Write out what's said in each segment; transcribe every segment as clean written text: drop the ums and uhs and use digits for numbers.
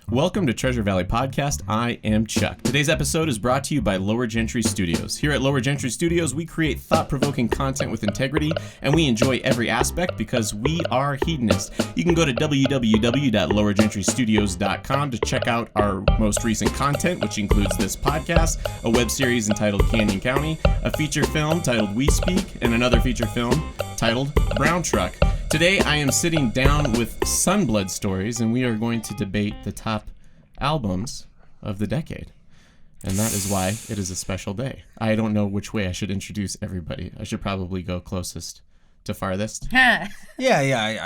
Welcome to Treasure Valley Podcast. I am Chuck. Today's episode is brought to you by LowerGentry Studios. Here at LowerGentry Studios, we create thought-provoking content with integrity, and we enjoy every aspect because we are hedonists. You can go to www.lowergentrystudios.com to check out our most recent content, which includes this podcast, a web series entitled Canyon County, a feature film titled We Speak, and another feature film titled Brown Truck. Today, I am sitting down with Sunblood Stories, and we are going to debate the top albums of the decade. And that is why it is a special day. I don't know which way I should introduce everybody. I should probably go closest to farthest. I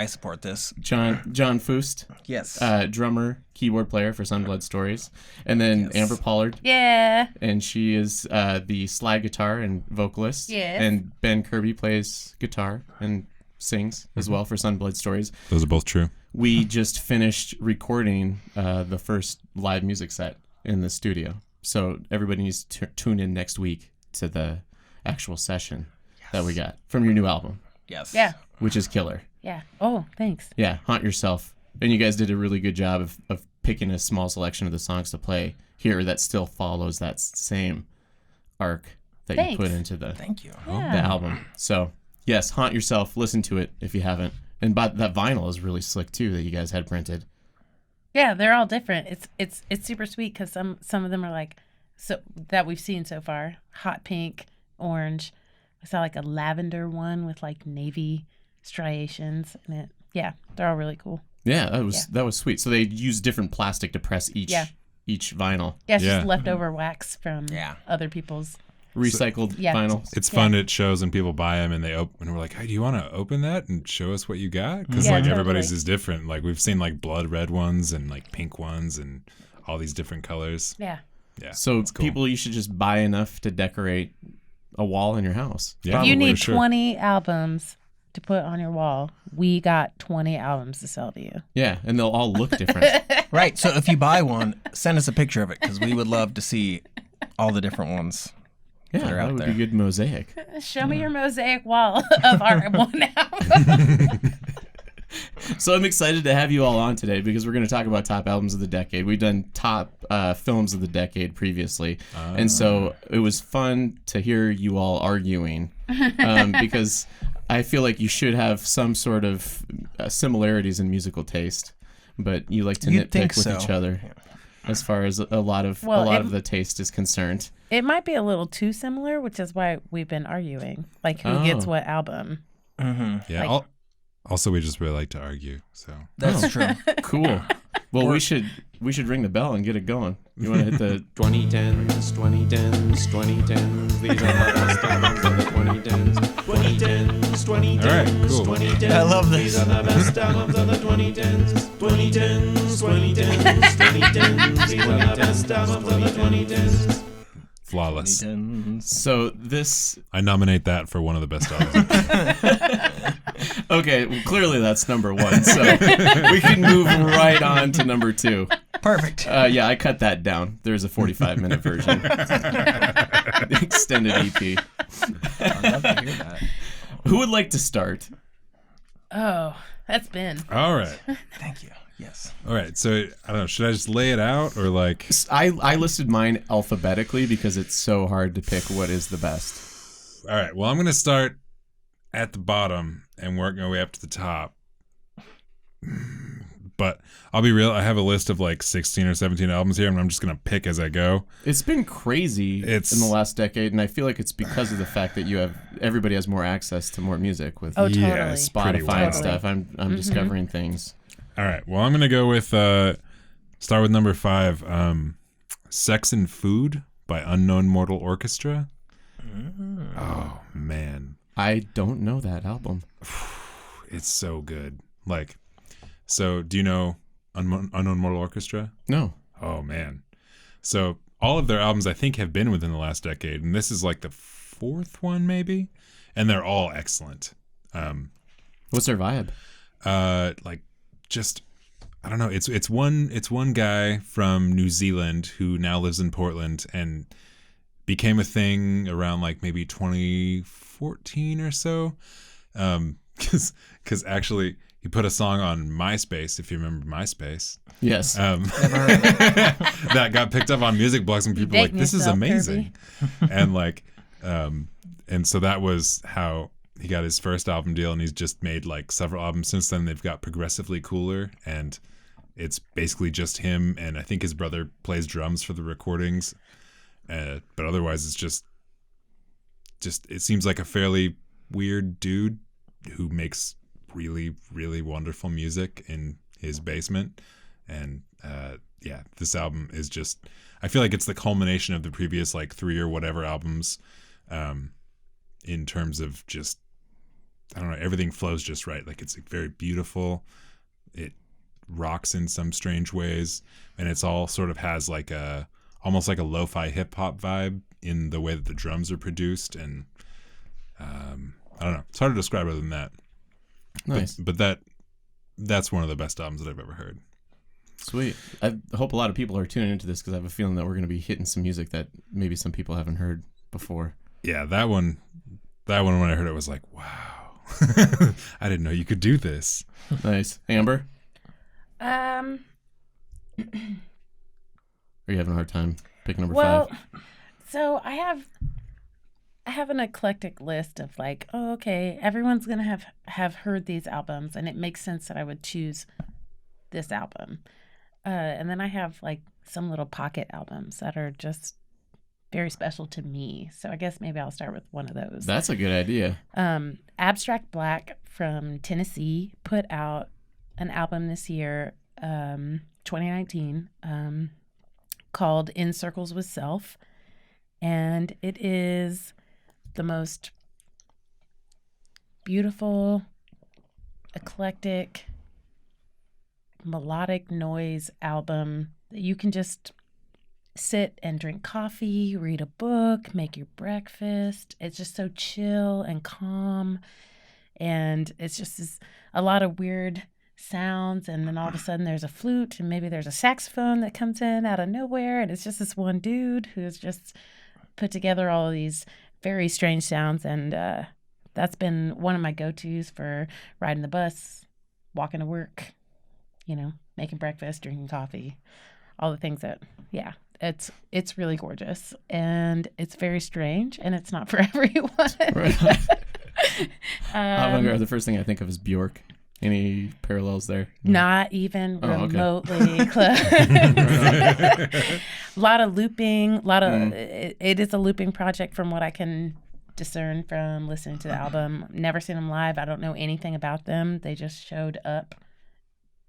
support this. John Foost. Yes. Drummer, keyboard player for Sunblood Stories. And then Amber Pollard. Yeah. And she is the slide guitar and vocalist. Yes. And Ben Kirby plays guitar and sings as well for Sunblood Stories. Those are both true. We just finished recording the first live music set in the studio. So everybody needs to tune in next week to the actual session that we got from your new album. Yes. Yeah. Which is killer. Yeah. Oh, thanks. Yeah, Haunt Yourself. And you guys did a really good job of picking a small selection of the songs to play here that still follows that same arc that you put into the album. So, yes, Haunt Yourself. Listen to it if you haven't. And that vinyl is really slick too that you guys had printed. Yeah, they're all different. It's super sweet because some of them are like so that we've seen so far. Hot pink, orange. I saw like a lavender one with like navy striations in it. Yeah, they're all really cool. Yeah, that was sweet. So they used different plastic to press each vinyl. Yeah, it's just leftover wax from other people's recycled vinyl. It's fun. It shows when people buy them and they open and we're like, hey, do you want to open that and show us what you got? Because everybody's is different. Like we've seen like blood red ones and like pink ones and all these different colors. Yeah. So cool. People, you should just buy enough to decorate a wall in your house. Yeah, if you need 20 albums to put on your wall, we got 20 albums to sell to you. Yeah, and they'll all look different. Right. So if you buy one, send us a picture of it because we would love to see all the different ones. Yeah, that would be a good mosaic. Show me your mosaic wall of our one album. So I'm excited to have you all on today because we're going to talk about top albums of the decade. We've done top films of the decade previously. And so it was fun to hear you all arguing because I feel like you should have some sort of similarities in musical taste, but you like to nitpick with each other as far as a lot of the taste is concerned. It might be a little too similar, which is why we've been arguing, like who gets what album. Mm-hmm. Yeah. Also, we just really like to argue. So that's true. Cool. Well, we should ring the bell and get it going. You want to hit the 2010s, 2010s, 2010s. These are the best albums of the 2010s. 2010s, 2010s, all right, cool. 2010s. I love this. These are the best albums of the 2010s. 2010s, 2010s, 2010s. These are the best albums of the 2010s. Flawless. So this... I nominate that for one of the best albums. Okay, well, clearly that's number one, so we can move right on to number two. Perfect. Yeah, I cut that down. There's a 45-minute version. The extended EP. I'd love to hear that. Who would like to start? Oh, that's Ben. All right. Thank you. Yes. All right. So, I don't know. Should I just lay it out or like... I listed mine alphabetically because it's so hard to pick what is the best. All right. Well, I'm going to start at the bottom and work my way up to the top. But I'll be real. I have a list of like 16 or 17 albums here, and I'm just going to pick as I go. It's been crazy in the last decade, and I feel like it's because of the fact that everybody has more access to more music with totally. Spotify and stuff. I'm discovering things. All right. Well, I'm going to go with, start with number 5, Sex and Food by Unknown Mortal Orchestra. Oh, man. I don't know that album. It's so good. Like, so do you know Unknown Mortal Orchestra? No. Oh, man. So all of their albums, I think, have been within the last decade, and this is like the 4th one, maybe? And they're all excellent. What's their vibe? Like, just I don't know. It's one guy from New Zealand who now lives in Portland and became a thing around like maybe 2014 or so. Because actually he put a song on MySpace, if you remember MySpace. Yes. That got picked up on music blogs, and people were like, this is amazing. And like, and so that was how he got his first album deal, and he's just made like several albums since then. They've got progressively cooler, and it's basically just him, and I think his brother plays drums for the recordings. But otherwise, it's just it seems like a fairly weird dude who makes really, really wonderful music in his basement. And this album is just, I feel like it's the culmination of the previous like 3 or whatever albums, in terms of just, I don't know, everything flows just right. Like it's very beautiful. It rocks in some strange ways, and it's all sort of has like almost like a lo-fi hip hop vibe in the way that the drums are produced. And I don't know, it's hard to describe other than that. Nice. But that's one of the best albums that I've ever heard. Sweet. I hope a lot of people are tuning into this because I have a feeling that we're going to be hitting some music that maybe some people haven't heard before. Yeah, that one when I heard it was like, wow. I didn't know you could do this. Nice. Amber? Are you having a hard time picking number 5? So I have an eclectic list of like, oh, okay, everyone's gonna have heard these albums, and it makes sense that I would choose this album. And then I have like some little pocket albums that are just very special to me. So I guess maybe I'll start with one of those. That's a good idea. Abstract Black from Tennessee put out an album this year, 2019, called In Circles with Self. And it is the most beautiful, eclectic, melodic noise album that you can just sit and drink coffee, read a book, make your breakfast. It's just so chill and calm. And it's just a lot of weird sounds, and then all of a sudden there's a flute, and maybe there's a saxophone that comes in out of nowhere, and it's just this one dude who's just put together all of these very strange sounds. And that's been one of my go-tos for riding the bus, walking to work, making breakfast, drinking coffee, all the things that, it's really gorgeous, and it's very strange, and it's not for everyone. Right. Avant-garde, the first thing I think of is Bjork. Any parallels there? Not even remotely close. A lot of looping, it is a looping project from what I can discern from listening to the album. Never seen them live. I don't know anything about them. They just showed up,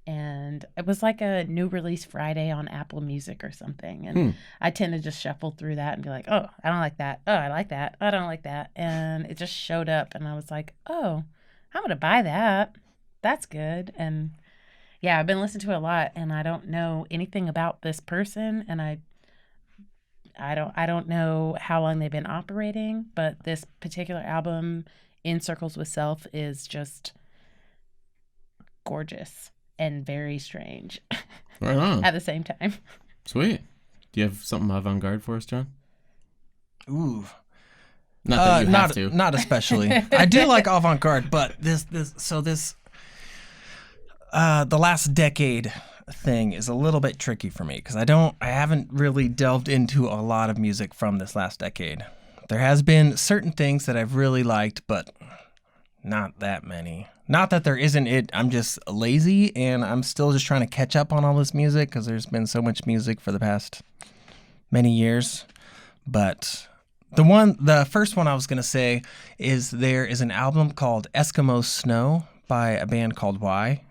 and it was like a new release Friday on Apple Music or something. And I tend to just shuffle through that and be like, oh, I don't like that. Oh, I like that. I don't like that. And it just showed up, and I was like, oh, I'm going to buy that. That's good. And yeah, I've been listening to it a lot, and I don't know anything about this person, and I don't know how long they've been operating, but this particular album, In Circles with Self, is just gorgeous and very strange. Right on. At the same time. Sweet. Do you have something avant-garde for us, John? Ooh. Not that you have to. Not especially. I do like avant-garde, but this the last decade thing is a little bit tricky for me because I haven't really delved into a lot of music from this last decade. There has been certain things that I've really liked, but not that many. Not that there isn't it. I'm just lazy, and I'm still just trying to catch up on all this music because there's been so much music for the past many years. But the first one I was going to say is there is an album called Eskimo Snow by a band called Y,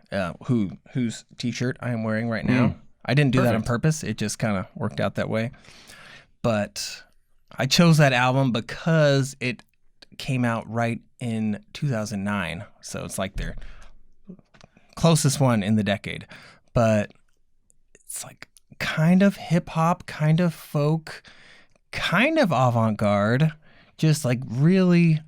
whose t-shirt I am wearing right now. I didn't do that on purpose. It just kind of worked out that way. But I chose that album because it came out right in 2009. So it's like their closest one in the decade. But it's like kind of hip-hop, kind of folk, kind of avant-garde, just like really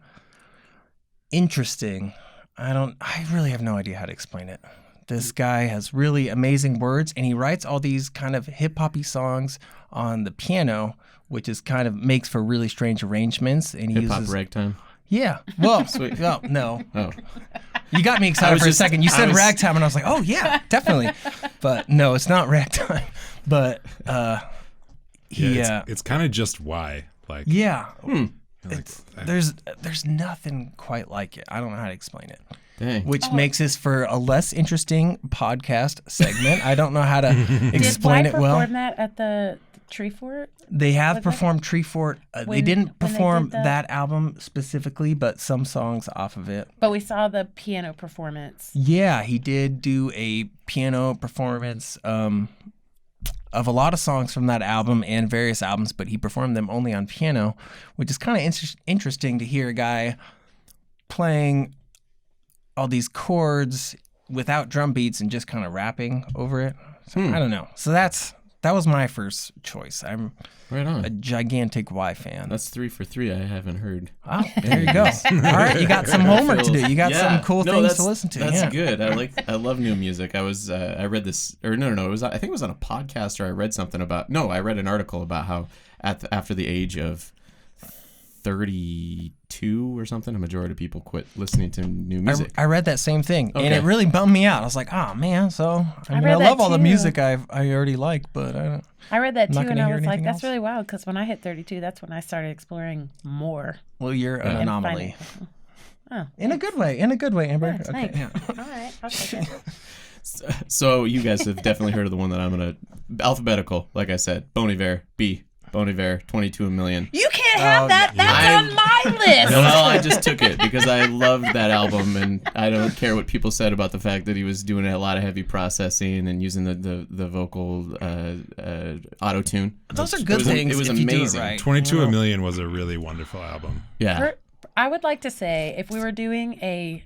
interesting. I really have no idea how to explain it. This guy has really amazing words, and he writes all these kind of hip-hoppy songs on the piano, which is kind of makes for really strange arrangements. And he hip-hop uses ragtime. Yeah. Well, Sweet. well, no. Oh. You got me I excited was for a just- second. You I said was- ragtime, and I was like, oh, yeah, definitely. But no, it's not ragtime. But It's kind of just why. Like, yeah. like, There's nothing quite like it. I don't know how to explain it. Dang. Which makes this for a less interesting podcast segment. I don't know how to explain Did it Y well. perform that at the Tree Fort? They have Was it? performed Tree Fort. They When didn't they perform did that album specifically, but some songs off of it. But we saw the piano performance. Yeah, he did do a piano performance of a lot of songs from that album and various albums, but he performed them only on piano, which is kind of interesting to hear a guy playing all these chords without drum beats and just kind of rapping over it. So, I don't know. So that was my first choice. I'm Right on. a gigantic Y fan. That's 3 for 3. I haven't heard. Wow, there you go. All right, you got some homework to do. You got some cool things to listen to. That's yeah. good. I love new music. I read this, or no. It was, I think it was on a podcast, or I read something about. No, I read an article about how after the age of 32 or something, a majority of people quit listening to new music. I read that same thing, and Okay. it really bummed me out. I was like, oh man. So I read that love all the too. music I already like, but I don't. I read that I'm too, not and gonna I hear was like, anything that's else. really wild, because when I hit 32, that's when I started exploring more. Well, you're an and anomaly. finding- Oh, In a good way. In a good way, Amber. yeah, Okay. thanks. Yeah. All right, I'll take it. So you guys have definitely heard of the one that I'm gonna alphabetical. Like I said, Bon Iver, B. Bon Iver, 22 a million. You can't have that. That's I- on my list. Well, I just took it because I loved that album, and I don't care what people said about the fact that he was doing a lot of heavy processing and using the vocal auto tune. Those are good things. It was if you do it amazing. right. 22 a Million was a really wonderful album. Yeah. I would like to say, if we were doing a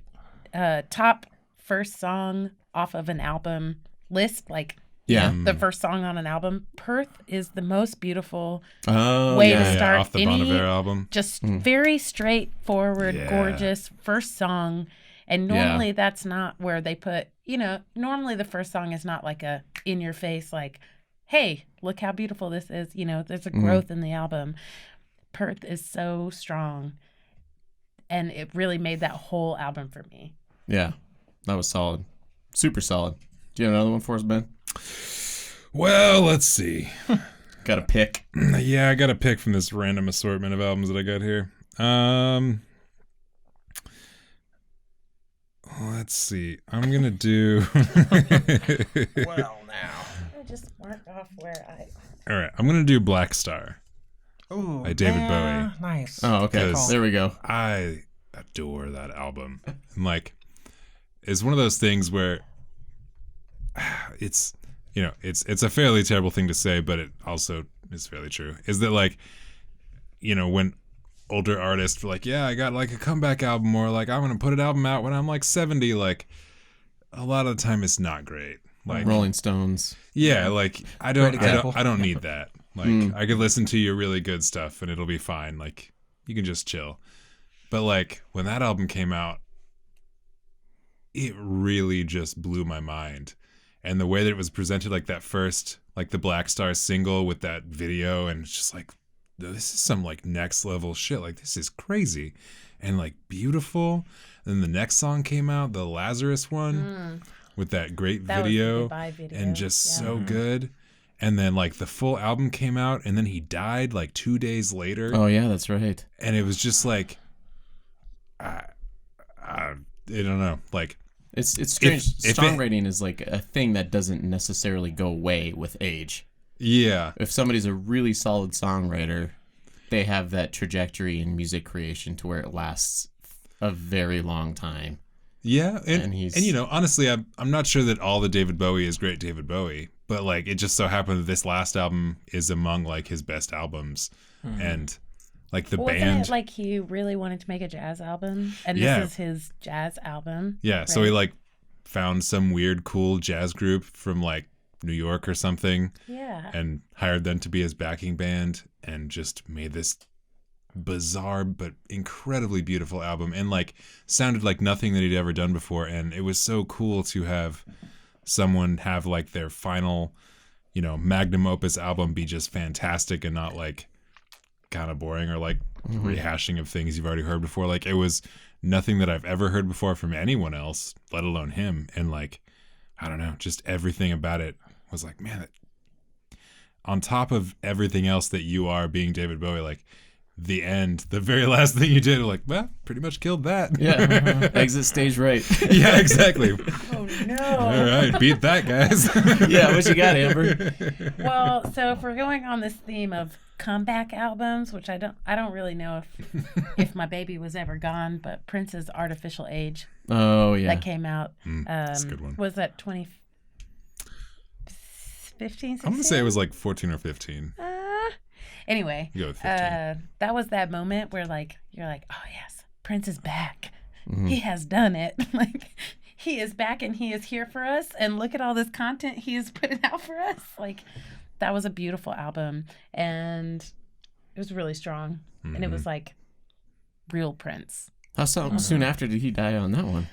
top first song off of an album list, like Yeah. the first song on an album, Perth is the most beautiful Oh, way yeah. to start off the any Bon Iver album. just very straightforward, Yeah. gorgeous first song. And Yeah. normally that's not where they put, normally the first song is not like a in your face, like, hey, look how beautiful this is. There's a growth in the album. Perth is so strong. And it really made that whole album for me. Yeah. That was solid. Super solid. Do you have another one for us, Ben? Well, let's see. Got a pick. Yeah, I got to pick from this random assortment of albums that I got here. Let's see. I'm going to do... Well, now. I just marked off where All right, I'm going to do Black Star. Ooh, By David yeah, Nice. Oh, okay. Because- There we go. I adore that album. And it's one of those things where it's a fairly terrible thing to say, but it also is fairly true. Is that when older artists were like, yeah, I got like a comeback album, or like I'm gonna put an album out when I'm like 70, like a lot of the time it's not great. Like Rolling Stones. yeah, like I Great don't example. need that. Like I could listen to your really good stuff and it'll be fine. Like you can just chill. But like when that album came out, it really just blew my mind. And the way that it was presented, like that first, like the Black Star single with that video, and it's just like, this is some like next level shit. Like this is crazy and like beautiful. And then the next song came out, the Lazarus one, with that great That was the video, goodbye video, and just yeah. so good. And then like the full album came out, and then he died like 2 days later. Oh, yeah, that's right. And it was just like, I don't know, like. It's strange. if it- Songwriting is like a thing that doesn't necessarily go away with age. Yeah. If somebody's a really solid songwriter, they have that trajectory in music creation to where it lasts a very long time. Yeah, and he's- honestly, I'm not sure that all the David Bowie is great David Bowie, but like it just so happened that this last album is among like his best albums, and like the Wasn't band. it like he really wanted to make a jazz album? And Yeah. this is his jazz album? yeah, so he Right. like found some weird cool jazz group from like New York or something, Yeah. and hired them to be his backing band, and just made this bizarre but incredibly beautiful album, and like sounded like nothing that he'd ever done before. And it was so cool to have someone have like their final magnum opus album be just fantastic, and not like kind of boring or like rehashing of things you've already heard before. Like it was nothing that I've ever heard before from anyone else, let alone him. And like, I don't know, just everything about it was like, man, on top of everything else that you are being David Bowie, like the end, the very last thing you did, like, well, pretty much killed that. Yeah. Exit stage right. Yeah, exactly. Oh no. All right, beat that, guys. Yeah, what you got, Amber? Well, so if we're going on this theme of comeback albums, which I don't really know if my baby was ever gone, but Prince's Artificial Age. Oh yeah. That came out. That's a good one. Was that 2015? I'm gonna say it was like 14 or 15. Anyway, You go with 15. that was that moment where like you're like, oh yes, Prince is back. Mm-hmm. He has done it. Like he is back and he is here for us. And look at all this content he is putting out for us. Like that was a beautiful album, and it was really strong. And it was like real Prince. How soon after did he die on that one?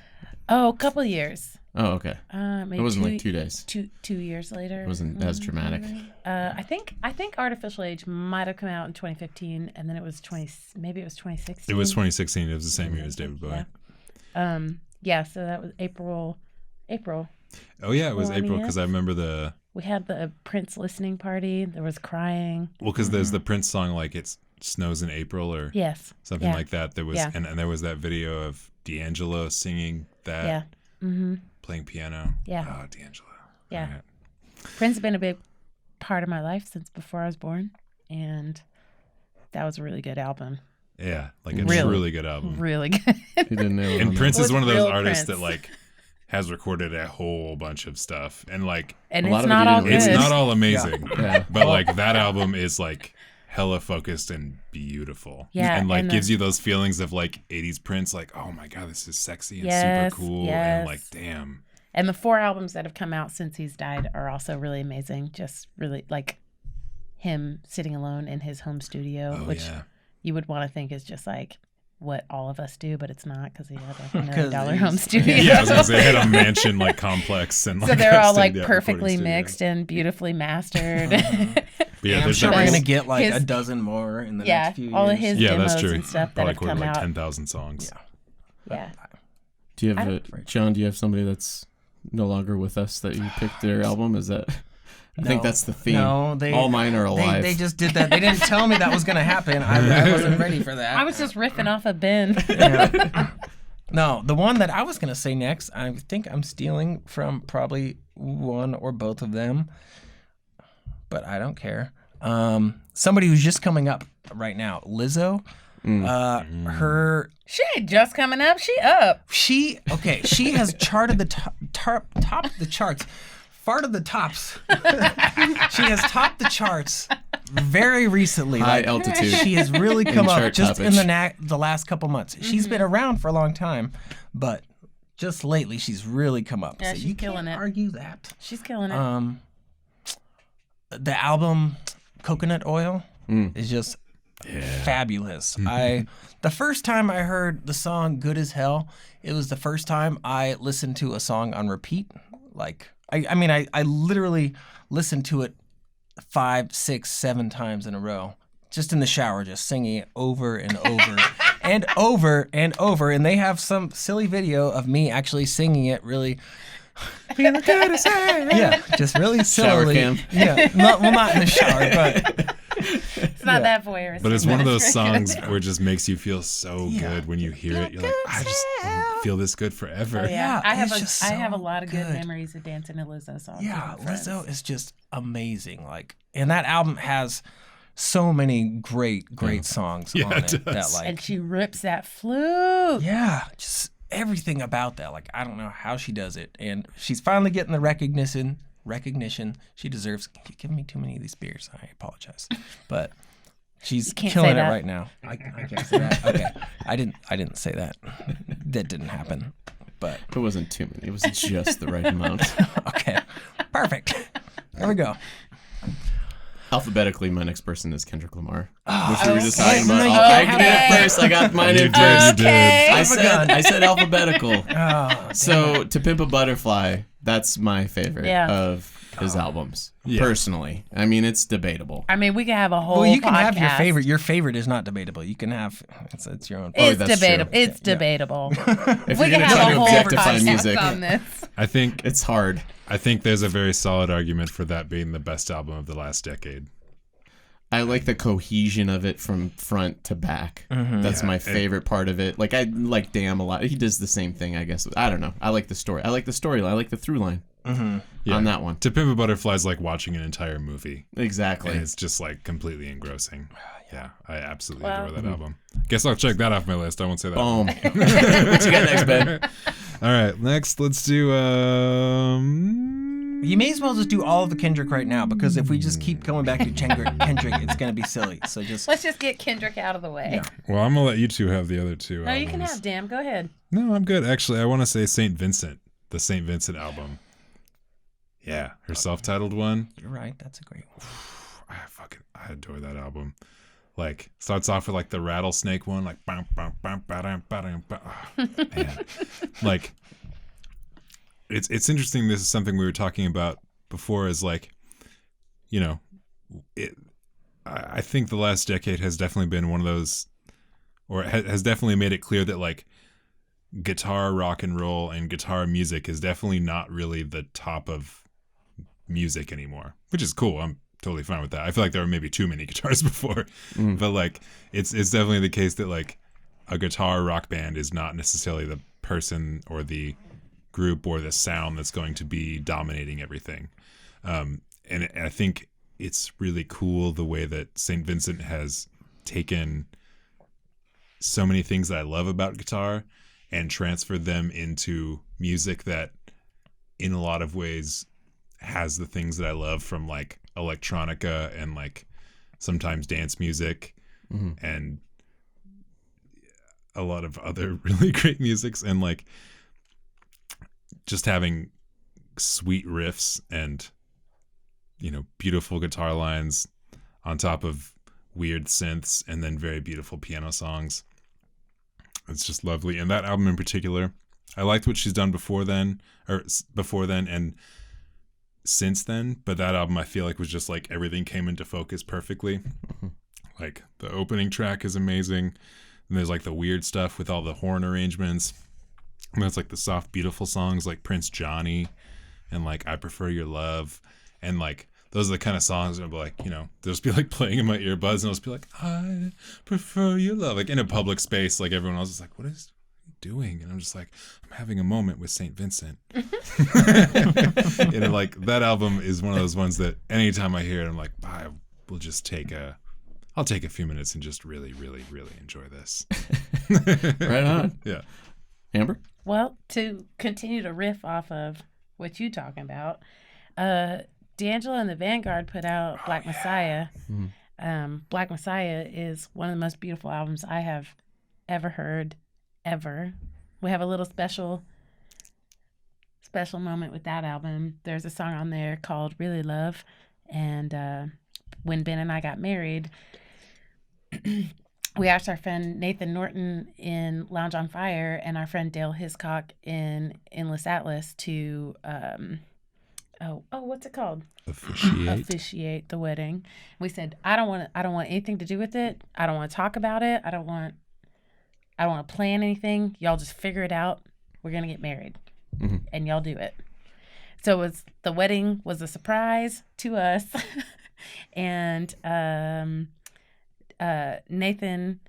Oh, a couple years. Oh, okay. Maybe It wasn't like 2 days. 2 years later. It wasn't as dramatic. I think Artificial Age might have come out in 2015, and then it was 2016. It was 2016. It was the same year as David Bowie. Yeah. So that was April. Oh yeah, it was April 20th. because I remember We had the Prince listening party. There was crying. well, because there's the Prince song like it snows in April or Yes. something Yeah. like that. There was and there was that video of D'Angelo singing that. Yeah. Mm-hmm. Playing piano. Yeah. Oh, D'Angelo. Yeah. Right. Prince has been a big part of my life since before I was born, and that was a really good album. Yeah, like a Really? truly good album. Really good. He didn't know. And Prince Was is one of those real artists Prince. that like has recorded a whole bunch of stuff, and like And A lot it's of it not he all didn't good. it's release. not all amazing, Yeah. but like that album is like hella focused and beautiful. Yeah, and like and gives you those feelings of like 80s Prince, like oh my god, this is sexy and Yes, super cool, yes. and like damn. And the 4 albums that have come out since he's died are also really amazing. Just really like him sitting alone in his home studio, Oh which yeah. you would want to think is just like what all of us do, but it's not because he had a $1 'Cause million he's- home studio. Yeah, I was gonna say it had a mansion like complex and like So they're all a like state-of-the-art perfectly recording studio. mixed and beautifully mastered. But yeah, I'm there's sure that we're whole- gonna get like his- a dozen more in the Yeah, next few years. all of his yeah, that's demos true. and stuff that Probably have recorded come like out. 10,000 songs. Yeah. Do you have I John? Do you have somebody that's no longer with us that you picked their album? Is that? I think No. that's the theme. No, all mine are alive. They just did that. They didn't tell me that was gonna happen. I wasn't ready for that. I was just riffing off of Ben. Yeah. No, the one that I was gonna say next, I think I'm stealing from probably one or both of them, but I don't care. Somebody who's just coming up right now, Lizzo. Her She ain't just coming up. She up. she has charted the top of the charts. Fart of the tops. She has topped the charts very recently. High Like, altitude. she has really come up chart just in toppage. the last couple months. She's been around for a long time, but just lately she's really come up. Yeah, so she's you killing can't it. argue that. She's killing it. The album Coconut Oil is just fabulous. The first time I heard the song Good as Hell, it was the first time I listened to a song on repeat. Like I literally listened to it 5, 6, 7 times in a row. Just in the shower, just singing it over and over and over and over. And they have some silly video of me actually singing it really. Feel good as hell. Yeah, just really Shower silly. cam. Yeah, not in the shower, but It's not that voyeuristic. But it's one of those It's very good. songs where it just makes you feel so good when you hear it. You're like, I just feel this good forever. Oh, yeah. I have it's just I have a so lot of good good. memories of dancing to Lizzo songs. yeah, with friends. Lizzo is just amazing. Like, and that album has so many great songs Yeah, on it it. That does. like, And she rips that flute. yeah, just everything about that. Like, I don't know how she does it, and she's finally getting the recognition she deserves. You're giving me too many of these beers. I apologize, but she's can't killing say it that. right now. I can't say that. Okay, I didn't say that. That didn't happen. But It wasn't too many. It was just the right amount. okay, perfect. There we go. Alphabetically, my next person is Kendrick Lamar, Oh, which we were just talking no, about. you I can't did have it that. first. I got mine You in did, first. you did. I said alphabetical. Oh, So, To Pimp a Butterfly, that's my favorite Yeah. of his albums. Personally, I mean, it's debatable. I mean, we could have a whole. Well, you can podcast. have your favorite. Your favorite is not debatable. You can have it's your own. It's that's debatable. true. It's debatable. If We you're can gonna try have a to whole objectify podcast music, on this. I think it's hard. I think there's a very solid argument for that being the best album of the last decade. I like the cohesion of it from front to back. That's my favorite part of it. Like I like Damn a lot. He does the same thing, I guess. I don't know. I like the story. I like the storyline. I like the through line on that one. To Pimp a Butterfly is like watching an entire movie. Exactly. And it's just like completely engrossing. Yeah, I absolutely adore that album. Guess I'll check that off my list. I won't say that. Boom. What you got next, Ben? All right, next let's do. You may as well just do all of the Kendrick right now, because if we just keep going back to Kendrick, it's gonna be silly. So Let's just get Kendrick out of the way. Yeah. Well, I'm gonna let you two have the other two. No, you can have Damn. Go ahead. No, I'm good. Actually, I want to say Saint Vincent, the Saint Vincent album. Yeah, her self-titled one. You're right. That's a great one. I adore that album. Like starts off with like the rattlesnake one, like bam, bam, bam, ba-dam, ba-dam, ba. Oh, man. Like it's interesting. This is something we were talking about before. Is like, you know, I think the last decade has definitely been one of those, or has definitely made it clear that like guitar rock and roll and guitar music is definitely not really the top of music anymore, which is cool. I'm totally fine with that. I feel like there were maybe too many guitars before, but like it's definitely the case that like a guitar rock band is not necessarily the person or the group or the sound that's going to be dominating everything. And I think it's really cool the way that St. Vincent has taken so many things that I love about guitar and transferred them into music that in a lot of ways has the things that I love from like electronica and like sometimes dance music and a lot of other really great musics, and like just having sweet riffs and, you know, beautiful guitar lines on top of weird synths and then very beautiful piano songs. It's just lovely. And that album in particular, I liked what she's done before then and since then, but that album I feel like was just like everything came into focus perfectly. Like the opening track is amazing, and there's like the weird stuff with all the horn arrangements, and there's like the soft beautiful songs like Prince Johnny and like I Prefer Your Love, and like those are the kind of songs that I'll be like, you know, they'll just be like playing in my earbuds and I'll just be like, I prefer your love, like in a public space, like everyone else is like, what is doing? And I'm just like, I'm having a moment with St. Vincent. And like that album is one of those ones that anytime I hear it, I'm like, I will just I'll take a few minutes and just really, really, really enjoy this. Right on. Yeah. Amber? Well, to continue to riff off of what you talking about, D'Angelo and the Vanguard put out Black Messiah. Black Messiah is one of the most beautiful albums I have ever heard, ever. We have a little special moment with that album. There's a song on there called Really Love, and when Ben and I got married, we asked our friend Nathan Norton in Lounge on Fire and our friend Dale Hiscock in Endless Atlas to what's it called? Officiate the wedding. We said, I don't want anything to do with it. I don't want to talk about it. I don't want to plan anything. Y'all just figure it out. We're gonna get married, and y'all do it. So the wedding was a surprise to us, and Nathan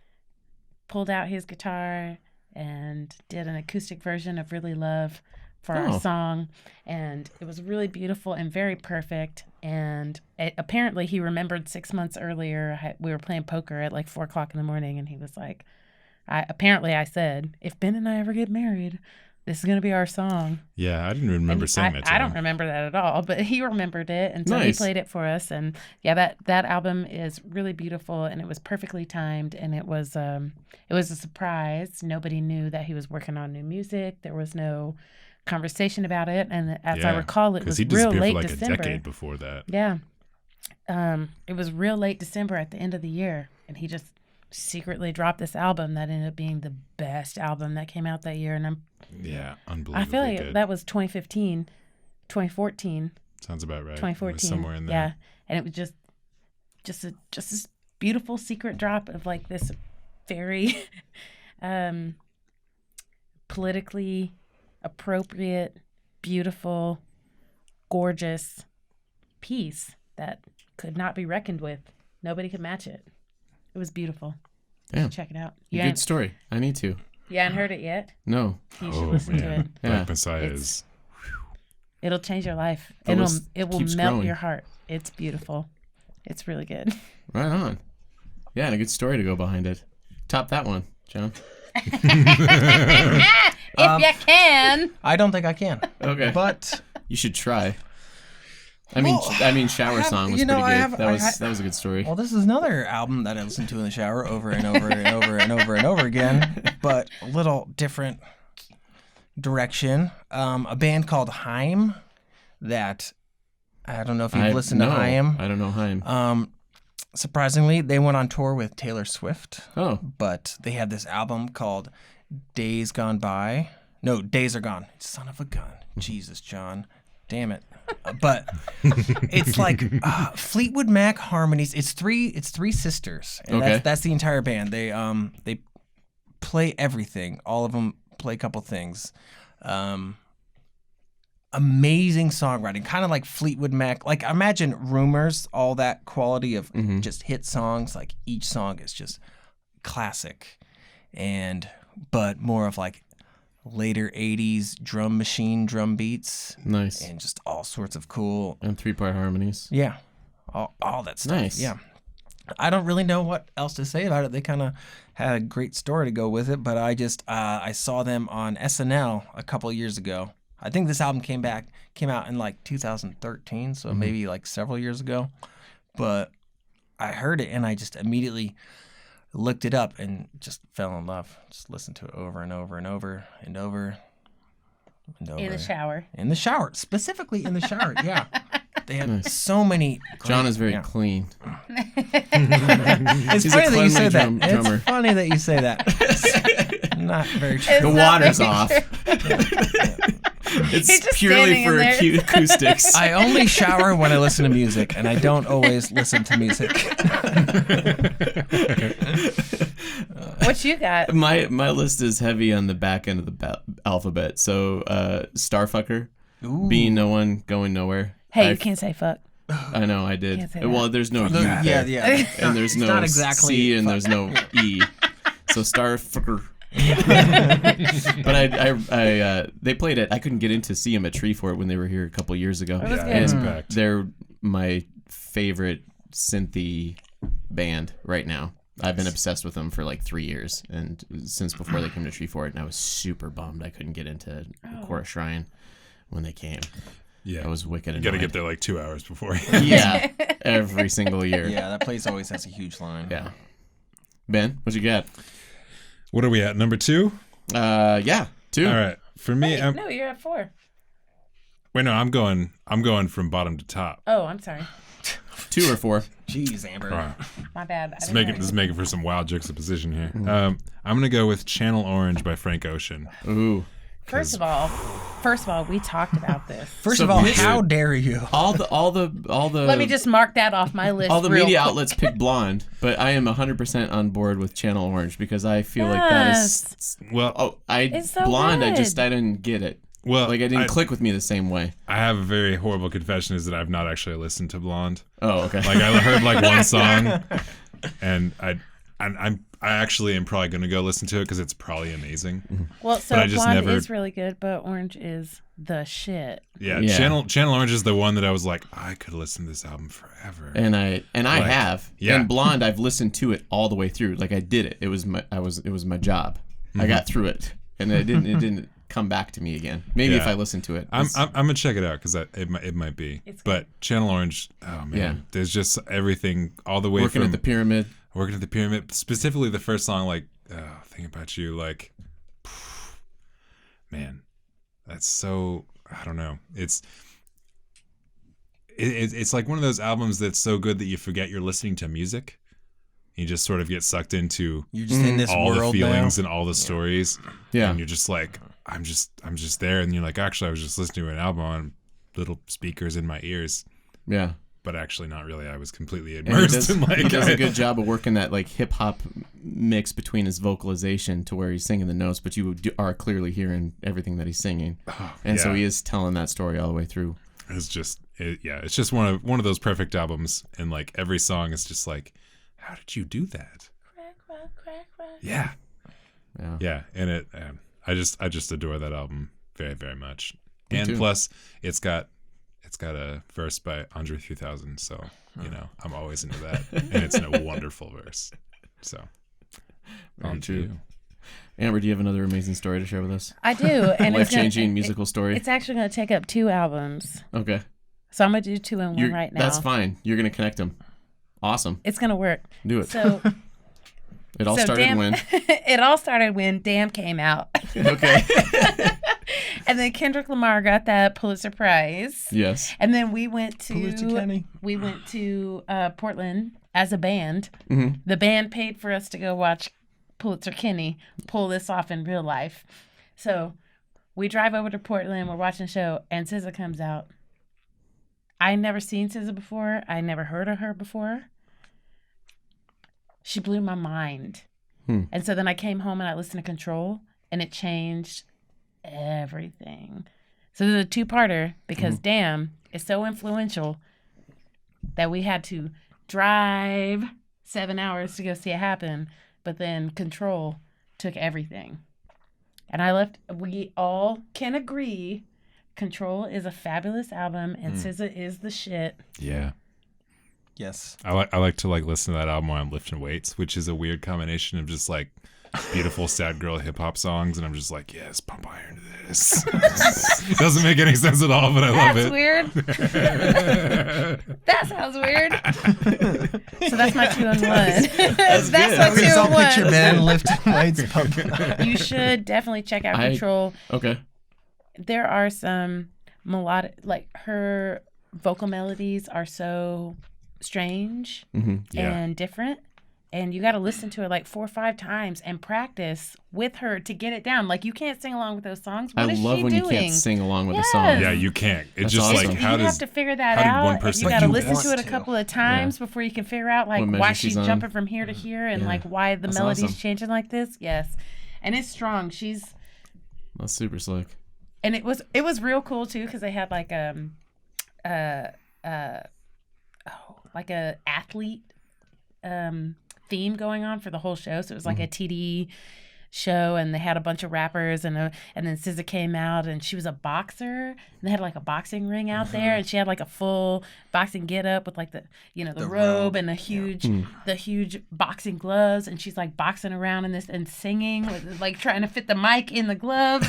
pulled out his guitar and did an acoustic version of Really Love for our song, and it was really beautiful and very perfect. And apparently he remembered 6 months earlier we were playing poker at like 4:00 in the morning, and he was like, I said, if Ben and I ever get married, this is going to be our song. Yeah, I didn't remember saying that to him. I don't remember that at all, but he remembered it, and so Nice. he played it for us. And yeah, that album is really beautiful, and it was perfectly timed, and it was a surprise. Nobody knew that he was working on new music. There was no conversation about it, and as I recall, it was real late for like December. a decade before that. Yeah, it was real late December at the end of the year, and he just secretly dropped this album that ended up being the best album that came out that year. And unbelievably I feel like good. that was 2014. Sounds about right. 2014. It was somewhere in there. Yeah, and it was just this beautiful secret drop of like this very politically appropriate, beautiful, gorgeous piece that could not be reckoned with. Nobody could match it. It was beautiful. Damn. Check it out. Good story. I need to. You hadn't heard it yet? No. You should listen to it. Black Messiah is... It'll change your life. The It list will keeps melt growing. your heart. It's beautiful. It's really good. Right on. Yeah, and a good story to go behind it. Top that one, John. If you can. I don't think I can. Okay. But You should try. I mean, Shower Song was you know, pretty I good. have- That was a good story. well, this is another album that I listen to in the shower over and over and over and over and over again, but a little different direction. A band called Haim that I don't know if you've listened to Haim. I don't know Haim. Surprisingly, they went on tour with Taylor Swift. Oh. But they had this album called Days Gone By. No, Days Are Gone. Son of a gun. Jesus, John. Damn it. But it's like Fleetwood Mac harmonies. It's three sisters. And Okay. that's the entire band. They play everything. All of them play a couple things. Amazing songwriting, kind of like Fleetwood Mac. Like imagine Rumors, all that quality of just hit songs. Like each song is just classic, but more of like later '80s drum machine drum beats. Nice. And just all sorts of cool. And 3-part harmonies. Yeah, all that stuff. Nice. Yeah. I don't really know what else to say about it. They kind of had a great story to go with it, but I saw them on SNL a couple of years ago. I think this album came out in like 2013, so maybe like several years ago. But I heard it and I just immediately looked it up and just fell in love. Just listened to it over and over and over and over and over. In the shower. In the shower, specifically in the shower. Yeah, they had so many. John is very clean. It's He's funny a that you say that. cleanly drummer. It's funny that you say that. It's not very true. The not water's very off. He's It's just purely standing for in there. acute acoustics. I only shower when I listen to music, and I don't always listen to music. What you got? My list is heavy on the back end of the alphabet. So Starfucker, Being No One, Going Nowhere. Hey, you can't say fuck. I know, I did. Can't say that. Well, there's no U Yeah, there. yeah. And there's no not exactly C and fuck. there's no E. So Starfucker. But I they played it. I couldn't get in to see them at Treefort when they were here a couple years ago. It was Yeah, good. it's And packed. they're my favorite synthy band right now. I've been obsessed with them for like 3 years, and since before they came to Treefort, and I was super bummed I couldn't get into Chorus Shrine when they came. Yeah. I was wicked You got to annoyed. get there like 2 hours before. Yeah, every single year. Yeah, that place always has a huge line. Yeah. Ben, what you got? What are we at? Number 2? Yeah, 2. All right. For me, Wait, no, you're at 4. wait, no, I'm going from bottom to top. Oh, I'm sorry. 2 or 4. Jeez, Amber. All right. My bad. This is making for some wild juxtaposition here. I'm gonna go with Channel Orange by Frank Ocean. Ooh. First of all, we talked about this. First So of all, Mitch- how dare you? All the Let me just mark that off my list. all the real media quick. outlets pick Blonde, but I am 100% on board with Channel Orange because I feel like that is Well, It's so Blonde. good. I didn't get it. well, Like I didn't click with me the same way. I have a very horrible confession: is that I've not actually listened to Blonde. Oh, okay. Like I heard like one song, and I actually am probably gonna go listen to it because it's probably amazing. Well, so but I just Blonde never- is really good, but Orange is the shit. Yeah, Yeah. Channel Orange is the one that I was like, I could listen to this album forever. And I have. yeah. And Blonde, I've listened to it all the way through. Like I did it. It was my job. I got through it, and it didn't come back to me again. Maybe if Yeah. I listen to it. I'm It's- gonna check it out because it might be. It's But Channel Orange, oh man, Yeah. there's just everything all the way working from at the pyramid. Working at the Pyramid, specifically the first song, like Think About You, like man, that's so, I don't know. It's like one of those albums that's so good that you forget you're listening to music. You just sort of get sucked into You're just in this all the world feelings now. and all the stories. Yeah. And you're just like, I'm just there. And you're like, actually, I was just listening to an album little speakers in my ears. Yeah. But actually not really. I was completely And immersed in he does a good job of working that like hip hop mix between his vocalization to where he's singing the notes, but you are clearly hearing everything that he's singing. And so he is telling that story all the way through. It's just it's just one of those perfect albums, and like every song is just like, how did you do that? Yeah. And I just adore that album very, very much. Me and too. Plus it's got a verse by Andre 3000, so I'm always into that, and it's a wonderful verse. So Very true. Amber, do you have another amazing story to share with us? I do. And Life-changing musical story? It's actually going to take up 2 albums. Okay. So I'm going to do 2 in 1 right now. That's fine. You're going to connect them. Awesome. It's going to work. Do it. So it all started when? It all started when Damn came out. Okay. And then Kendrick Lamar got that Pulitzer Prize. Yes. And then we went to Portland as a band. Mm-hmm. The band paid for us to go watch Pulitzer Kinney pull this off in real life. So we drive over to Portland, we're watching a show, and SZA comes out. I never seen SZA before. I never heard of her before. She blew my mind. And so then I came home and I listened to Control, and it changed everything. So there's a 2-parter because Damn is so influential that we had to drive 7 hours to go see it happen. But then Control took everything. And we all can agree Control is a fabulous album, and SZA is the shit. Yeah. Yes. I like to listen to that album while I'm lifting weights, which is a weird combination of just like beautiful sad girl hip hop songs, and I'm just like, yes, pump iron to this. Doesn't make any sense at all, but I love it. That's weird. That sounds weird. So that's my 2 in 1. That's my 2 in 1. Picture band lifting weights, pumping. You should definitely check out Control. Okay. There are some melodic, like her vocal melodies are so strange and different. And you got to listen to it like 4 or 5 times and practice with her to get it down. Like, you can't sing along with those songs. What is she doing? I love when you can't sing along with a song. Yeah, you can't. It's That's just awesome. like, how you does... have to figure that how did out. one person You got to do listen that? to it a couple of times before you can figure out like What why measure she's she's on. jumping from here to here and like why the That's melody's awesome. changing like this. Yes. And it's strong. That's super slick. And it was real cool too, because they had like like a athlete theme going on for the whole show. So it was like a TD show, and they had a bunch of rappers, and then SZA came out, and she was a boxer, and they had like a boxing ring out there, and she had like a full boxing get up with like the robe and the huge boxing gloves, and she's like boxing around in this and singing with, like trying to fit the mic in the glove.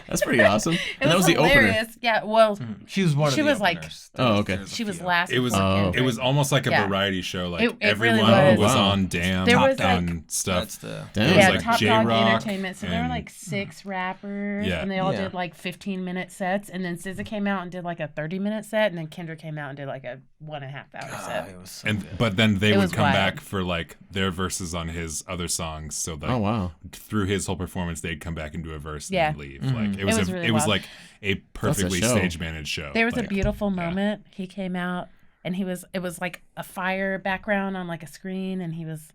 That's pretty awesome. And that was hilarious. the opener. Yeah, well, She was one of the like openers. Oh, okay. she was last. It was before it was Kendrick. almost like a Yeah. variety show. Like It everyone really was was. on Damn There was, and like- stuff. That's the... Damn. It Yeah, was like Top Dog J-Rock Entertainment. So there were and- like 6 rappers, Yeah. and they all Yeah. did like 15-minute sets. And then SZA came out and did like a 30-minute set, and then Kendrick came out and did like a 1.5-hour set. it was so And good. but then they It would was come wild. back for like their verses on his other songs. So like Oh, wow. through his whole performance, they'd come back and do a verse Yeah. and then leave. Like it was was really it was wild. like a perfectly show. stage managed show. There was a Like, beautiful moment. He came out, and it was like a fire background on like a screen, and he was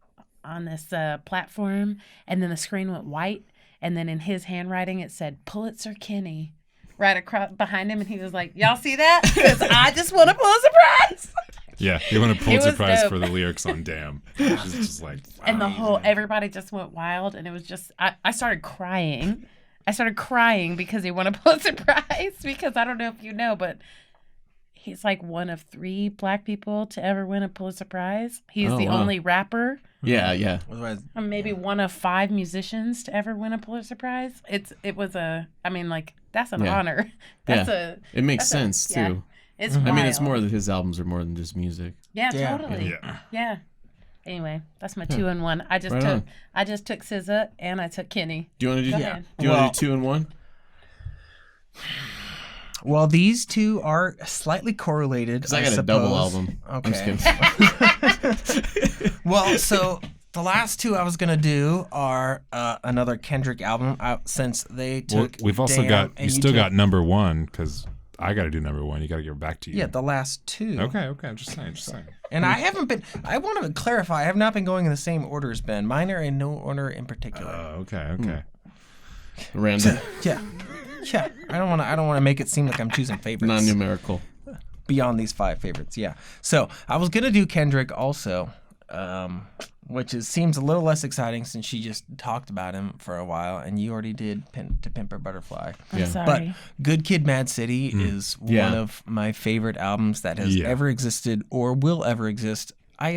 on this platform, and then the screen went white, and then in his handwriting it said Pulitzer Kinney right across behind him, and he was like, "Y'all see that? Because I just want a Pulitzer Prize." Yeah, he won a Pulitzer was Prize dope. for the lyrics on Damn. Which is just like And everybody just went wild, and it was just, I started crying. I started crying because he won a Pulitzer Prize, because I don't know if you know, but he's like one of 3 Black people to ever win a Pulitzer Prize. He's Oh, the wow. only rapper, Yeah. Otherwise, or maybe one of 5 musicians to ever win a Pulitzer Prize. That's an Yeah. honor. It makes that's sense, yeah. too. It's I mean, wild. it's more that his albums are more than just music. Yeah, Yeah. totally. Yeah. Yeah. Anyway, that's my 2 in 1. I just Right took on. SZA and I took Kenny. Do you want to do? Go Do ahead. you want to do 2 in 1? well, these two are slightly correlated. Because I got a double album. Okay. I'm just kidding. Well, so the last 2 I was gonna do are another Kendrick album. Since they well, took. we've also Damn got and you still took- got number 1 because I got to do number one. You got to give it back to you. Yeah, the last two. Okay. I'm just saying. And I want to clarify, I have not been going in the same order as Ben. Mine are in no order in particular. Okay. Random. Yeah. I don't want to make it seem like I'm choosing favorites. Non-numerical. Beyond these 5 favorites, yeah. So I was gonna do Kendrick also, which seems a little less exciting since she just talked about him for a while, and you already did To Pimp a Butterfly. I'm sorry. But Good Kid, Mad City is one of my favorite albums that has ever existed or will ever exist. I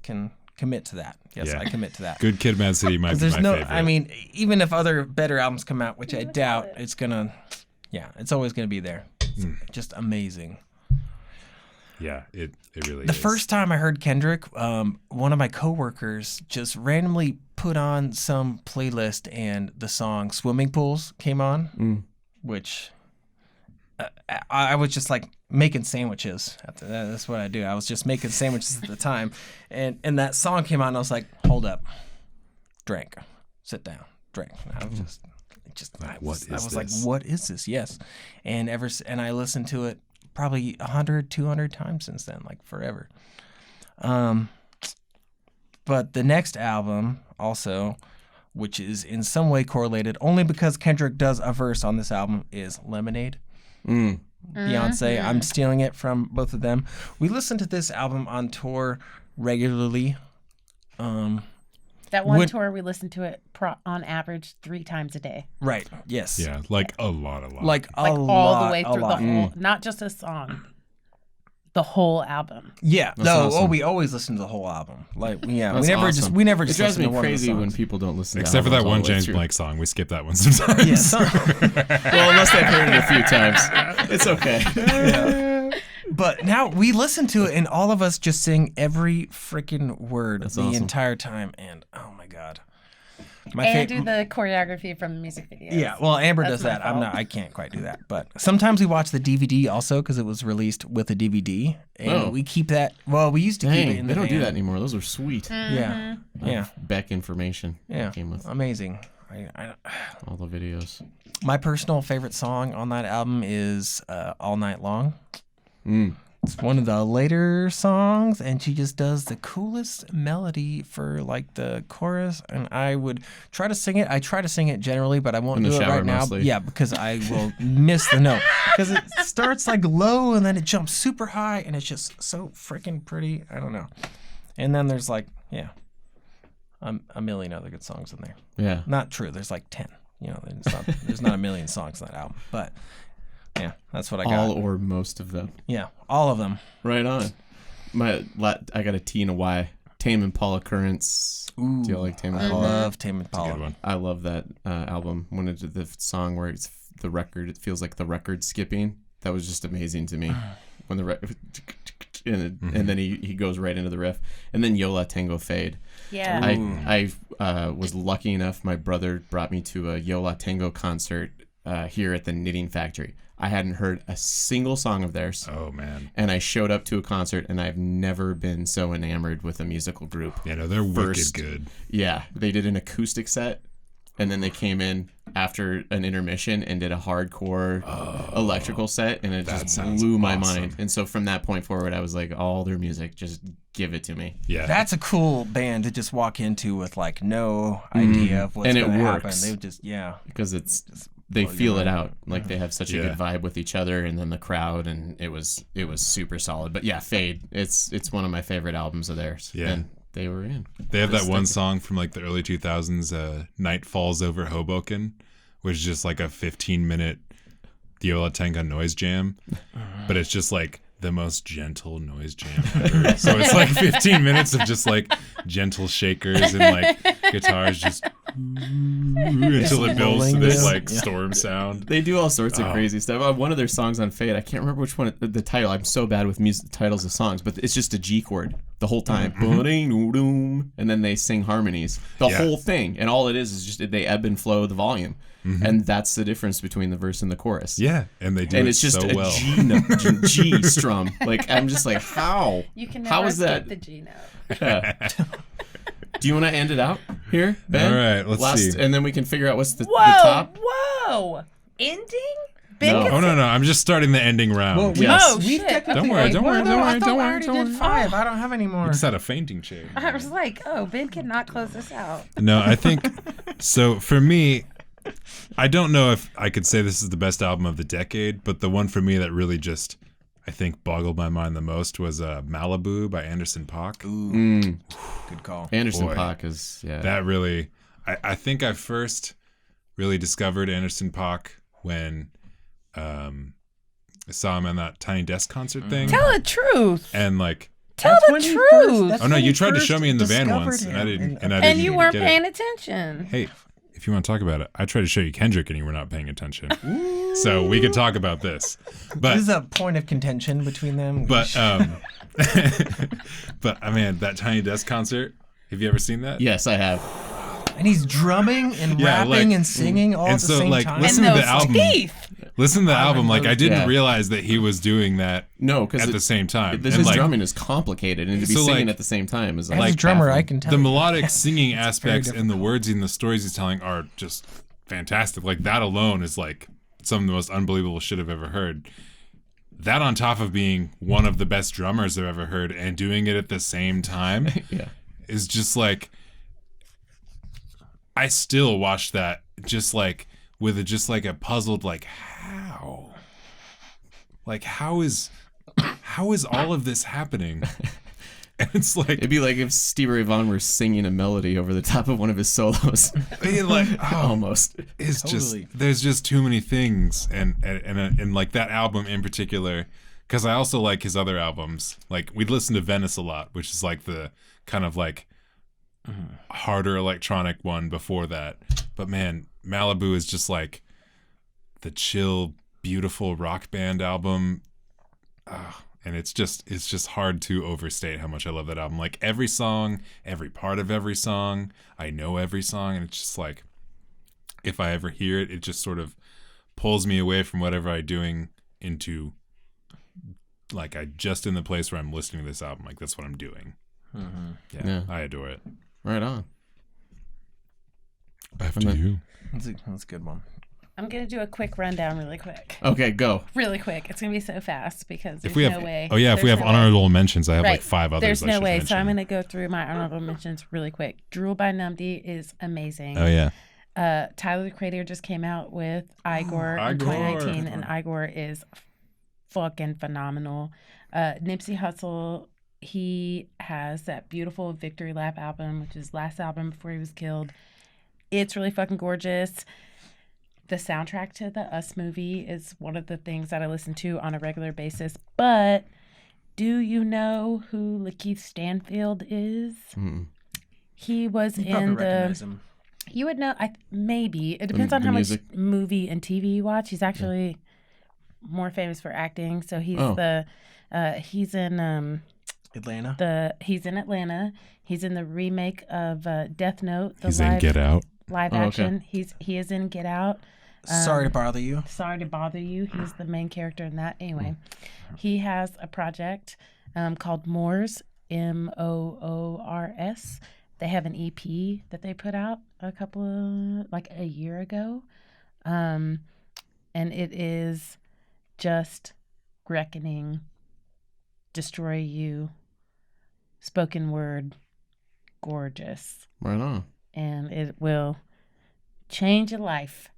can commit to that. Yes, I commit to that. Good Kid, Mad City might be my favorite. I mean, even if other better albums come out, which I doubt, it's gonna. Yeah, it's always going to be there. It's just amazing. Yeah, it really is. The is. first time I heard Kendrick, one of my coworkers just randomly put on some playlist and the song Swimming Pools came on, which I was just like making sandwiches. That's what I do. I was just making sandwiches at the time. And that song came on and I was like, hold up, drink, sit down, drink. And I was like, what is this? Yes. And I listened to it probably 100, 200 times since then, like forever. But the next album also, which is in some way correlated, only because Kendrick does a verse on this album, is Lemonade. Beyonce. I'm stealing it from both of them. We listened to this album on tour regularly. That one tour, we listened to it on average 3 times a day. Right. Yes. Yeah, like a lot. Like all the way through the whole, not just a song, the whole album. Yeah. That's awesome. We always listen to the whole album. Like, yeah, That's awesome. we never just. It drives listen me to crazy one of the when songs. people don't listen. Except to for that one albums all the way James through. Blake song, we skip that one sometimes. Yes. Well, unless they've heard it a few times, it's okay. Yeah. But now we listen to it, and all of us just sing every freaking word That's the awesome. entire time. And oh my god, Do the choreography from the music videos. Yeah, well, Amber That's does that. my fault. I can't quite do that. But sometimes we watch the DVD also because it was released with a DVD, and we keep that. Well, we used to keep it in the they don't do van. that anymore. Those are sweet. Yeah, yeah, Beck information. yeah. Came with Amazing. all the videos. My personal favorite song on that album is "All Night Long." It's one of the later songs, and she just does the coolest melody for like the chorus. And I would try to sing it. I try to sing it generally, but I won't do it shower right now. mostly. Yeah, because I will miss the note. Because it starts like low, and then it jumps super high, and it's just so freaking pretty. I don't know. And then there's like, a million other good songs in there. Yeah. Not true. There's like 10. There's not a million songs on that album, but. Yeah, that's what I got. All or most of them. Yeah, all of them. Right on. I got a T and a Y. Tame Impala Currents. Ooh, Do you like Tame I Impala? love Tame Impala. Good one. I love that album. When it did the song where it's the record, it feels like the record skipping. That was just amazing to me. When the and then he goes right into the riff, and then Yola Tango Fade. Yeah. I was lucky enough. My brother brought me to a Yola Tango concert here at the Knitting Factory. I hadn't heard a single song of theirs. Oh, man. And I showed up to a concert, and I've never been so enamored with a musical group. Yeah, no, they're wicked good. Yeah, they did an acoustic set, and then they came in after an intermission and did a hardcore electrical set, and it just blew my mind. And so from that point forward, I was like, all their music, just give it to me. Yeah. That's a cool band to just walk into with like no idea of what's going to happen. Works. They would just, Because they feel it out. Like they have such a good vibe with each other, and then the crowd, and it was super solid. But yeah, Fade, it's one of my favorite albums of theirs. Yeah. And they were in. They have that one song from like the early 2000s, Night Falls Over Hoboken, which is just like a 15-minute Yola Tango noise jam. But it's just like the most gentle noise jam ever. So it's like 15 minutes of just like gentle shakers and like guitars just until it builds to this like storm sound. They do all sorts of crazy stuff. One of their songs on Fade, I can't remember which one, the title. I'm so bad with titles of songs, but it's just a G chord the whole time. And then they sing harmonies. The whole thing. And all it is just they ebb and flow the volume. And that's the difference between the verse and the chorus. Yeah, and they do and it it's just so a well. G strum. Like, I'm just like, how? You can how never is that? skip the G note. Yeah. Do you want to end it out here, Ben? All right, let's see. And then we can figure out what's the Whoa! top. Whoa! ending? No. Oh, no. I'm just starting the ending round. Well, Yes. Oh, we shit. technically. Don't worry, don't worry, don't I worry, thought don't I worry, already don't did worry. 5. I don't have any We more. just had a fainting chair. I was like, oh, Ben cannot close this out. No, I think so. For me, I don't know if I could say this is the best album of the decade, but the one for me that really just, I think, boggled my mind the most was Malibu by Anderson .Paak. Ooh, good call. Anderson Boy. .Paak is That really, I think I first really discovered Anderson .Paak when I saw him in that Tiny Desk concert thing. Tell the truth. And like, Tell the truth. oh no, you tried to show me in the van once, and I didn't. And you weren't get paying it. attention. Hey, if you want to talk about it, I tried to show you Kendrick, and you were not paying attention. So we could talk about this. But This is a point of contention between them. but but I mean, that Tiny Desk concert. Have you ever seen that? Yes, I have. and he's drumming and Yeah, rapping like- and singing all and at the so, same like, time. listen And to those the album. teeth. Listen to the album. Like, I didn't Yeah. realize that he was doing that No, because at the same time. His And, like, drumming is complicated, and to be So, singing like- at the same time is As like a drummer, I baffling. can tell the you. melodic singing aspects very and the words and the stories he's telling are just fantastic. Like, that alone is like some of the most unbelievable shit I've ever heard. That on top of being one of the best drummers I've ever heard and doing it at the same time Yeah. is just like, I still watch that just like with a puzzled like, how is all of this happening? And it's like, It'd be like if Stevie Ray Vaughan were singing a melody over the top of one of his solos. like, Almost. it's Totally. just there's just too many things and like that album in particular, because I also like his other albums. Like, we'd listen to Venice a lot, which is like the kind of like harder electronic one before that. But man, Malibu is just like the chill, beautiful rock band album. And it's just hard to overstate how much I love that album. Like, every song, every part of every song, I know every song, and it's just like, if I ever hear it, it just sort of pulls me away from whatever I'm doing into, like, I just in the place where I'm listening to this album. Like, that's what I'm doing. Yeah, I adore it. Right on. After you. That's a good one. I'm going to do a quick rundown really quick. Okay, go. Really quick. It's going to be so fast because there's If we have, no way. oh yeah, if we There's have no way. honorable mentions, I have Right. like 5 others. There's I no should way. So I'm mention. going to go through my honorable mentions really quick. Drool by Numdy is amazing. Oh yeah. Tyler the Creator just came out with Igor in Igor. 2019, and Igor is fucking phenomenal. Nipsey Hussle, he has that beautiful Victory Lap album, which is last album before he was killed. It's really fucking gorgeous. The soundtrack to the Us movie is one of the things that I listen to on a regular basis. But do you know who Lakeith Stanfield is? He was You probably in recognize the. him. You would know. Maybe it depends on the how music. much movie and TV you watch. He's actually more famous for acting. So he's he's in Atlanta. he's in Atlanta. He's in the remake of Death Note. He's in Get Out. Live Oh, okay. action. He is in Get Out. Sorry to bother you. Sorry to bother you. He's the main character in that. Anyway, he has a project called Moors, Moors. They have an EP that they put out a year ago. And it is just Reckoning, Destroy You, spoken word, gorgeous. Right on. And it will change your life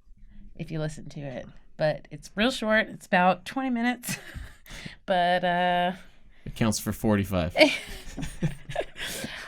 if you listen to it. But it's real short. It's about 20 minutes. But It counts for 45.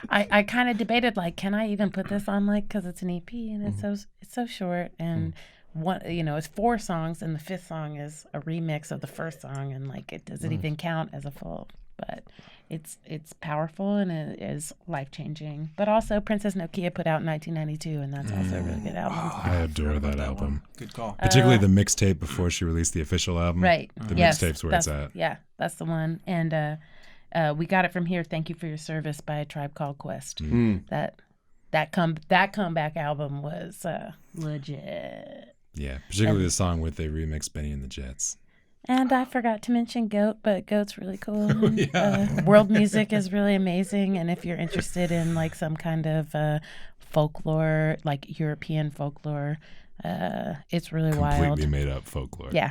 I kind of debated, like, can I even put this on, like, because it's an EP and it's so short, and one, it's 4 songs, and the 5th song is a remix of the first song, and like, it doesn't even count as a full. But it's powerful, and it is life changing. But also, Princess Nokia put out in 1992, and that's also a really good album. I adore that album. Good call. Particularly the mixtape before she released the official album. Right. The Yes, mixtape's where it's at. Yeah, that's the one. And we got it from here. Thank You for Your Service by a Tribe Called Quest. That comeback album was legit. Yeah, particularly the song where they remixed Benny and the Jets. And I forgot to mention Goat, but Goat's really cool. World music is really amazing. And if you're interested in like some kind of folklore, like European folklore, It's really Completely wild. made up folklore. Yeah.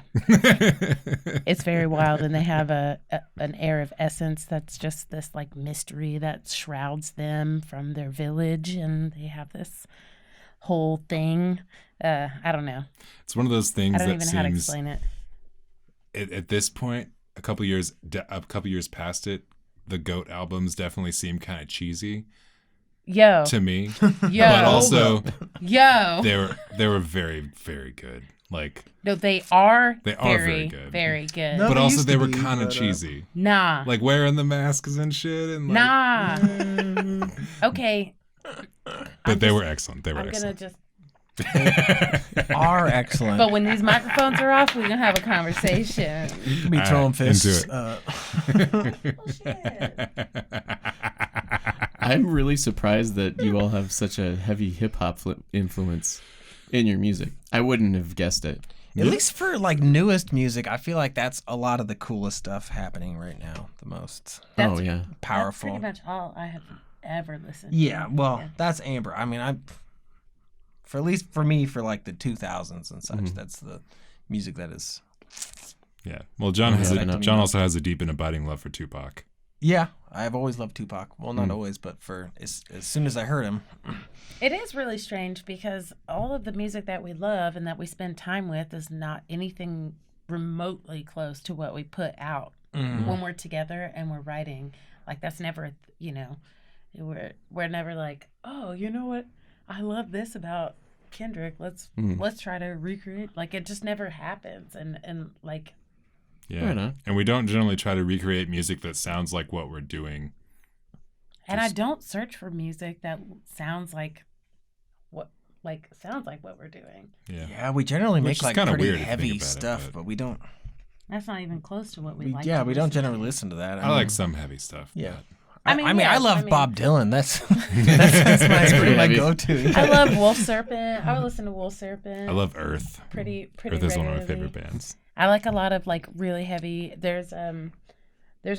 It's very wild, and they have an air of essence that's just this like mystery that shrouds them from their village, and they have this whole thing. I don't know. It's one of those things I don't that even know how to seems explain it. At this point, a couple years past it, the Goat albums definitely seem kind of cheesy Yo. to me. Yo. But also Yo. they were very, very good. Like, No, they are very good. Very good. No, but they also used they to were be, kind of but, cheesy. Nah. Like wearing the masks and shit and like, Nah. Okay. But they were excellent. They were I'm gonna excellent. just. Are excellent. But when these microphones are off, we're gonna have a conversation. be All throwing right, into fists. it. I'm really surprised that you all have such a heavy hip hop influence in your music. I wouldn't have guessed it. At least for like newest music, I feel like that's a lot of the coolest stuff happening right now. The most That's- Oh yeah. powerful. That's pretty much all I have ever listened. Yeah, to. well, Yeah. that's Amber. I mean, for at least for me, for like the 2000s and such, that's the music that is. Yeah. Well, John Yeah, John also has a deep and abiding love for Tupac. Yeah, I've always loved Tupac. Well, not always, but for as soon as I heard him. It is really strange because all of the music that we love and that we spend time with is not anything remotely close to what we put out when we're together and we're writing. Like that's never, we're never like, oh, you know what? I love this about Kendrick. Let's try to recreate. Like it just never happens, and like. Yeah. Right on. And we don't generally try to recreate music that sounds like what we're doing. And I don't search for music that sounds like what we're doing. Yeah. Yeah, we generally Which make is like kinda pretty weird if you think heavy about it, stuff, but we don't. That's not even close to what we like. Yeah, to we don't listen generally to. listen to that. I like some heavy stuff. Yeah. I mean, I yes, love I mean- Bob Dylan. That's that's pretty my heavy. go-to. I love Wolf Serpent. I would listen to Wolf Serpent. I love Earth. pretty Earth is one of my regularly. favorite bands. I like a lot of like really heavy. There's a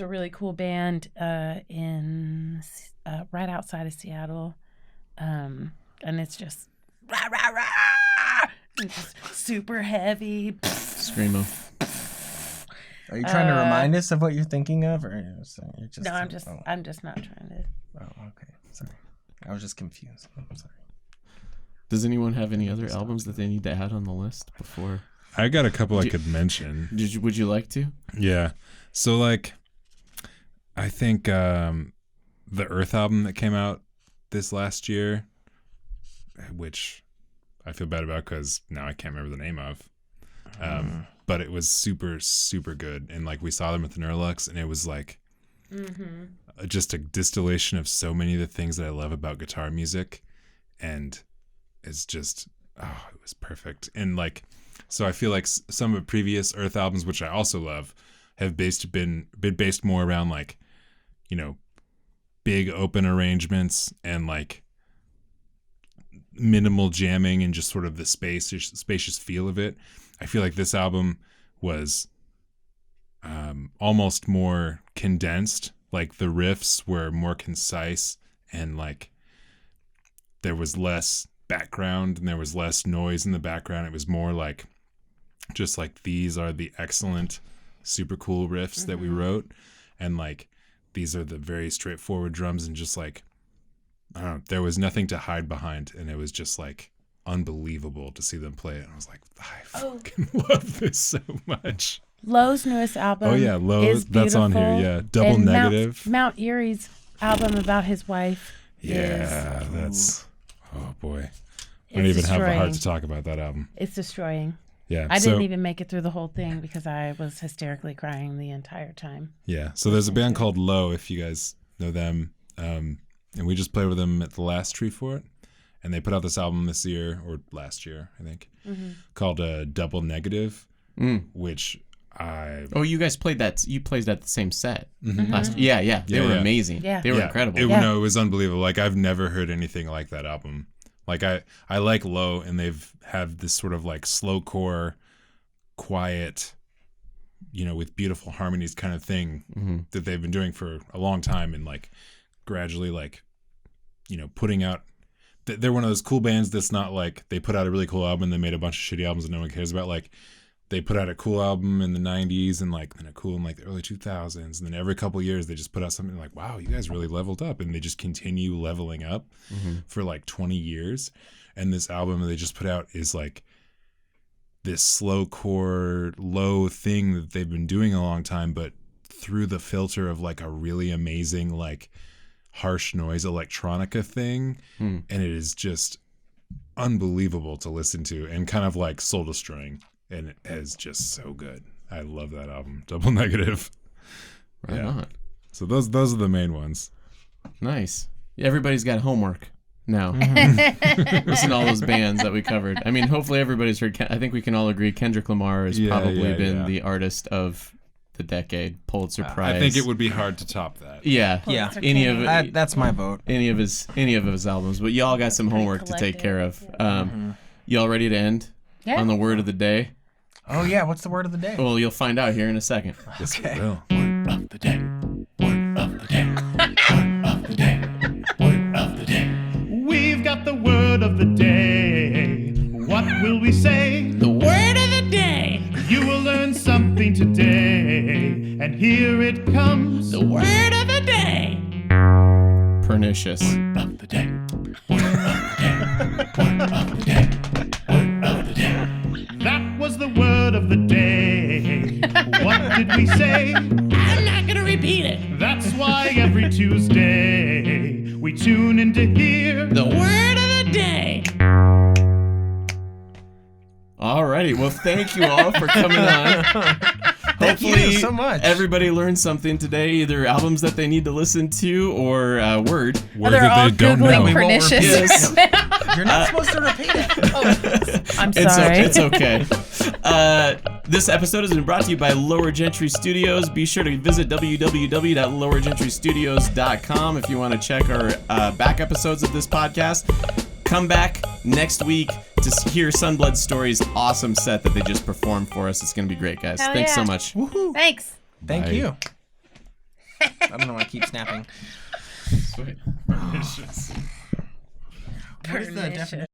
really cool band in right outside of Seattle, and it's just rah rah rah. It's just super heavy. Screamo. Are you trying to remind us of what you're thinking of, or you're just? No, I'm just Oh, not trying to. oh, okay. Sorry, I was just confused. I'm sorry. Does anyone have any other albums that they need to add on the list before? I got a couple I could mention. Would you like to? Yeah. So like I think the Earth album that came out this last year, which I feel bad about because now I can't remember the name of. But it was super, super good. And like we saw them at the Neurolux, and it was like just a distillation of so many of the things that I love about guitar music. And it's just, it was perfect. And like, so I feel like some of the previous Earth albums, which I also love, have been based more around like, big open arrangements and like minimal jamming and just sort of the spacious feel of it. I feel like this album was almost more condensed. Like the riffs were more concise and like there was less background and there was less noise in the background. It was more like just like these are the excellent, super cool riffs that we wrote, and like these are the very straightforward drums, and just like I don't know, there was nothing to hide behind, and it was just like unbelievable to see them play it. And I was like, I fucking love this so much. Lowe's newest album. Oh yeah, Low, is that's on here. beautiful. Yeah, Double And Negative. Mount Erie's album about his wife. Yeah, that's oh boy. I don't It's even have the heart destroying. to talk about that album. It's destroying. Yeah, I so, didn't even make it through the whole thing because I was hysterically crying the entire time. Yeah, so there's a band called Low, if you guys know them, and we just played with them at the last Tree Fort, and they put out this album this year or last year, I think, called Double Negative, which I You guys played that. You played that the same set last. Yeah. They were yeah. amazing. Yeah. They were incredible. No, it was unbelievable. Like I've never heard anything like that album. Like I like Low, and they've had this sort of like slowcore, quiet, with beautiful harmonies kind of thing that they've been doing for a long time, and like gradually like, putting out they're one of those cool bands that's not like they put out a really cool album and they made a bunch of shitty albums that no one cares about. Like they put out a cool album in the 90s and like then a cool in like the early 2000s, and then every couple of years they just put out something like, wow, you guys really leveled up, and they just continue leveling up for like 20 years. And this album they just put out is like this slowcore low thing that they've been doing a long time, but through the filter of like a really amazing like harsh noise electronica thing. And it is just unbelievable to listen to and kind of like soul destroying, and it is just so good. I love that album, Double Negative. Right on. So those are the main ones. Nice. Everybody's got homework now. Listen to all those bands that we covered. I mean, hopefully everybody's heard. I think we can all agree Kendrick Lamar has probably been the artist of the decade. Pulitzer Prize. I think it would be hard to top that. Yeah. Any of it, that's my vote. Any of his albums. But y'all got some homework to take care of. Y'all ready to end on the word of the day? Oh yeah, what's the word of the day? Well, you'll find out here in a second. Yes, we will. Word of the day. Word of the day. Word of the day. Word of the day. We've got the word of the day. What will we say? The word of the day. You will learn something today, and here it comes. The word of the day. Pernicious. Word of the day. Word of the day. Word of the day. Word of the day. That was the word of the day. What did we say? I'm not gonna repeat it. That's why every Tuesday we tune in to hear the word of the day. Alrighty, well, thank you all for coming on. Thank you so much. Everybody learned something today, either albums that they need to listen to or word that they don't know. Pernicious. Yes. You're not supposed to repeat it. I'm sorry. It's okay. This episode has been brought to you by LowerGentry Studios. Be sure to visit www.lowergentrystudios.com if you want to check our back episodes of this podcast. Come back next week to hear Sunblood Story's awesome set that they just performed for us. It's going to be great, guys. Hell Thanks yeah. so much. Woohoo. Thanks. Thank Bye. you. I don't know why I keep snapping. Sweet. What is the definition?